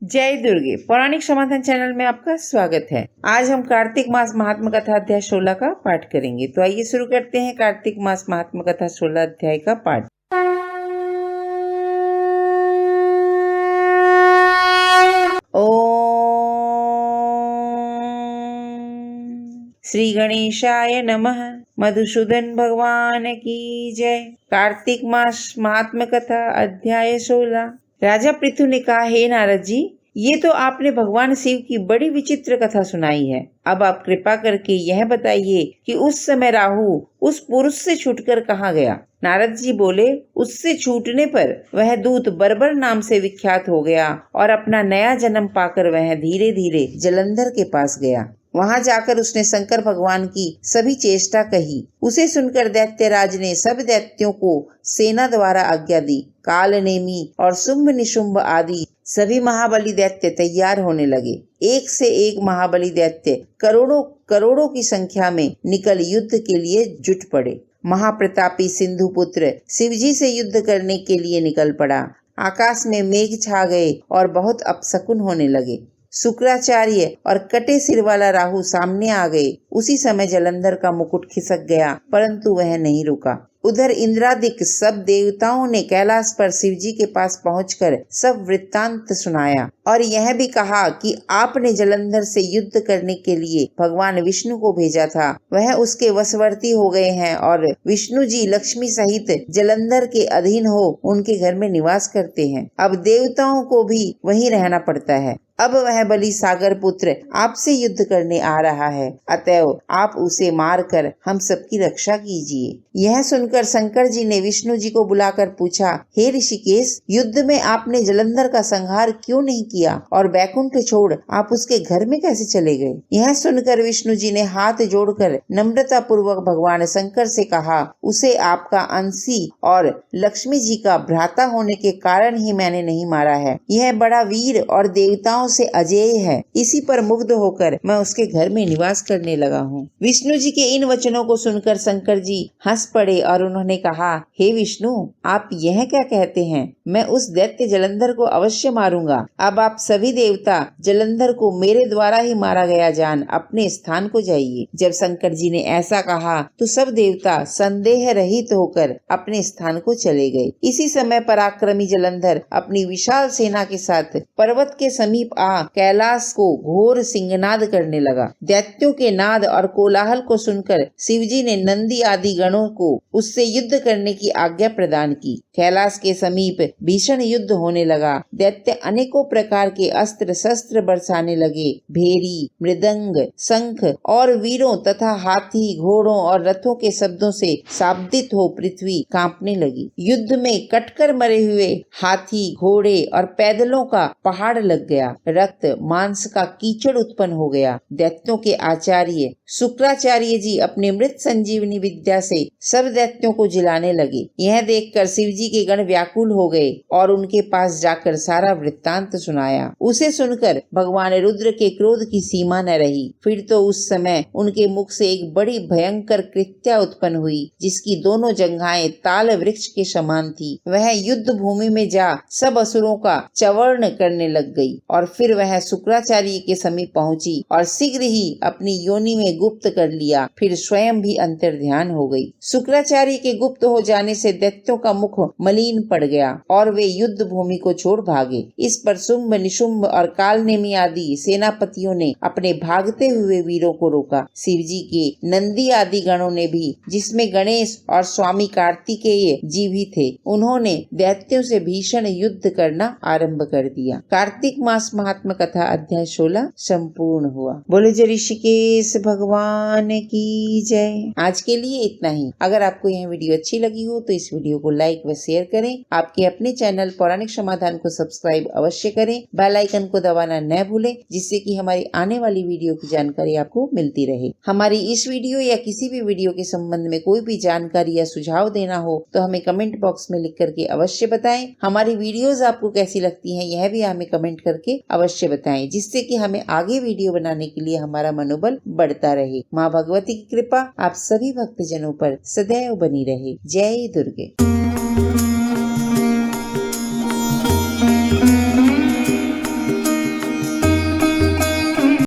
जय दुर्गे पौराणिक समाधान चैनल में आपका स्वागत है। आज हम कार्तिक मास महात्म कथा अध्याय 16 का पाठ करेंगे। तो आइए शुरू करते हैं कार्तिक मास महात्म कथा 16 अध्याय का पाठ। श्री गणेशाय नमः। मधुसूदन भगवान की जय। कार्तिक मास महात्म कथा अध्याय 16। राजा पृथु ने कहा, हे नारद जी, ये तो आपने भगवान शिव की बड़ी विचित्र कथा सुनाई है। अब आप कृपा करके यह बताइए कि उस समय राहु उस पुरुष से छूटकर कहाँ गया। नारद जी बोले, उससे छूटने पर वह दूत बर्बर नाम से विख्यात हो गया और अपना नया जन्म पाकर वह धीरे धीरे जलंधर के पास गया। वहां जाकर उसने शंकर भगवान की सभी चेष्टा कही। उसे सुनकर दैत्यराज ने सब दैत्यों को सेना द्वारा आज्ञा दी। काल नेमी और शुंभ निशुंभ आदि सभी महाबली दैत्य तैयार होने लगे। एक से एक महाबली दैत्य करोड़ों करोड़ों की संख्या में निकल युद्ध के लिए जुट पड़े। महाप्रतापी सिंधु पुत्र शिवजी से युद्ध करने के लिए निकल पड़ा। आकाश में मेघ छा गए और बहुत अपशकुन होने लगे। शुक्राचार्य और कटे सिर वाला राहु सामने आ गए। उसी समय जलंधर का मुकुट खिसक गया, परंतु वह नहीं रुका। उधर इंद्रादिक सब देवताओं ने कैलाश पर शिवजी के पास पहुंचकर सब वृत्तांत सुनाया और यह भी कहा कि आपने जलंधर से युद्ध करने के लिए भगवान विष्णु को भेजा था। वह उसके वशवर्ती हो गए हैं और विष्णु जी लक्ष्मी सहित जलंधर के अधीन हो उनके घर में निवास करते हैं। अब देवताओं को भी वहीं रहना पड़ता है। अब वह बलि सागर पुत्र आपसे युद्ध करने आ रहा है, अतएव आप उसे मारकर हम सबकी रक्षा कीजिए। यह सुनकर शंकर जी ने विष्णु जी को बुलाकर पूछा, हे ऋषिकेश, युद्ध में आपने जलंधर का संहार क्यों नहीं किया और बैकुंठ छोड़ आप उसके घर में कैसे चले गए। यह सुनकर विष्णु जी ने हाथ जोड़कर नम्रता पूर्वक भगवान शंकर से कहा, उसे आपका अंशी और लक्ष्मी जी का भ्राता होने के कारण ही मैंने नहीं मारा है। यह बड़ा वीर और देवताओं से अजेय है। इसी पर मुग्ध होकर मैं उसके घर में निवास करने लगा हूँ। विष्णु जी के इन वचनों को सुनकर शंकर जी हंस पड़े और उन्होंने कहा, हे विष्णु, आप यह क्या कहते हैं। मैं उस दैत्य जलंधर को अवश्य मारूंगा। अब आप सभी देवता जलंधर को मेरे द्वारा ही मारा गया जान अपने स्थान को जाइए। जब शंकर जी ने ऐसा कहा तो सब देवता संदेह रहित होकर अपने स्थान को चले गए। इसी समय पराक्रमी जलंधर अपनी विशाल सेना के साथ पर्वत के समीप कैलाश को घोर सिंहनाद करने लगा। दैत्यों के नाद और कोलाहल को सुनकर शिवजी ने नंदी आदि गणों को उससे युद्ध करने की आज्ञा प्रदान की। कैलाश के समीप भीषण युद्ध होने लगा। दैत्य अनेकों प्रकार के अस्त्र शस्त्र बरसाने लगे। भेरी, मृदंग, शंख और वीरों तथा हाथी, घोड़ों और रथों के शब्दों से शाब्दित हो पृथ्वी कांपने लगी। युद्ध में कटकर मरे हुए हाथी, घोड़े और पैदलों का पहाड़ लग गया। रक्त मांस का कीचड़ उत्पन्न हो गया। दैत्यों के आचार्य शुक्राचार्य जी अपने मृत संजीवनी विद्या से सब दैत्यों को जिलाने लगे। यह देखकर शिवजी के गण व्याकुल हो गए और उनके पास जाकर सारा वृत्तांत सुनाया। उसे सुनकर भगवान रुद्र के क्रोध की सीमा न रही। फिर तो उस समय उनके मुख से एक बड़ी भयंकर कृत्या उत्पन्न हुई, जिसकी दोनों जंघाएं ताल वृक्ष के समान थी। वह युद्ध भूमि में जा सब असुरों का चवर्ण करने लग गई और फिर वह शुक्राचार्य के समीप पहुंची और शीघ्र ही अपनी योनि में गुप्त कर लिया। फिर स्वयं भी अंतर्ध्यान हो गई। शुक्राचार्य के गुप्त हो जाने से दैत्यों का मुख मलिन पड़ गया और वे युद्ध भूमि को छोड़ भागे। इस पर शुंभ निशुंभ और कालनेमी आदि सेनापतियों ने अपने भागते हुए वीरों को रोका। शिवजी के नंदी आदि गणों ने भी, जिसमें गणेश और स्वामी कार्तिकेय जी भी थे, उन्होंने दैत्यों से भीषण युद्ध करना आरंभ कर दिया। कार्तिक मास महात्म कथा अध्याय 16 संपूर्ण हुआ। बोले जय ऋषिकेश भगवान की जय। आज के लिए इतना ही। अगर आपको यह वीडियो अच्छी लगी हो तो इस वीडियो को लाइक व शेयर करें। आपके अपने चैनल पौराणिक समाधान को सब्सक्राइब अवश्य करें। बेल आइकन को दबाना न भूलें, जिससे कि हमारी आने वाली वीडियो की जानकारी आपको मिलती रहे। हमारी इस वीडियो या किसी भी वीडियो के संबंध में कोई भी जानकारी या सुझाव देना हो तो हमें कमेंट बॉक्स में लिख करके अवश्य बताएं। हमारी वीडियोस आपको कैसी लगती हैं यह भी हमें कमेंट करके अवश्य बताएं, जिससे कि हमें आगे वीडियो बनाने के लिए हमारा मनोबल बढ़ता रहे। माँ भगवती की कृपा आप सभी भक्तजनों पर सदैव बनी रहे। जय दुर्गे।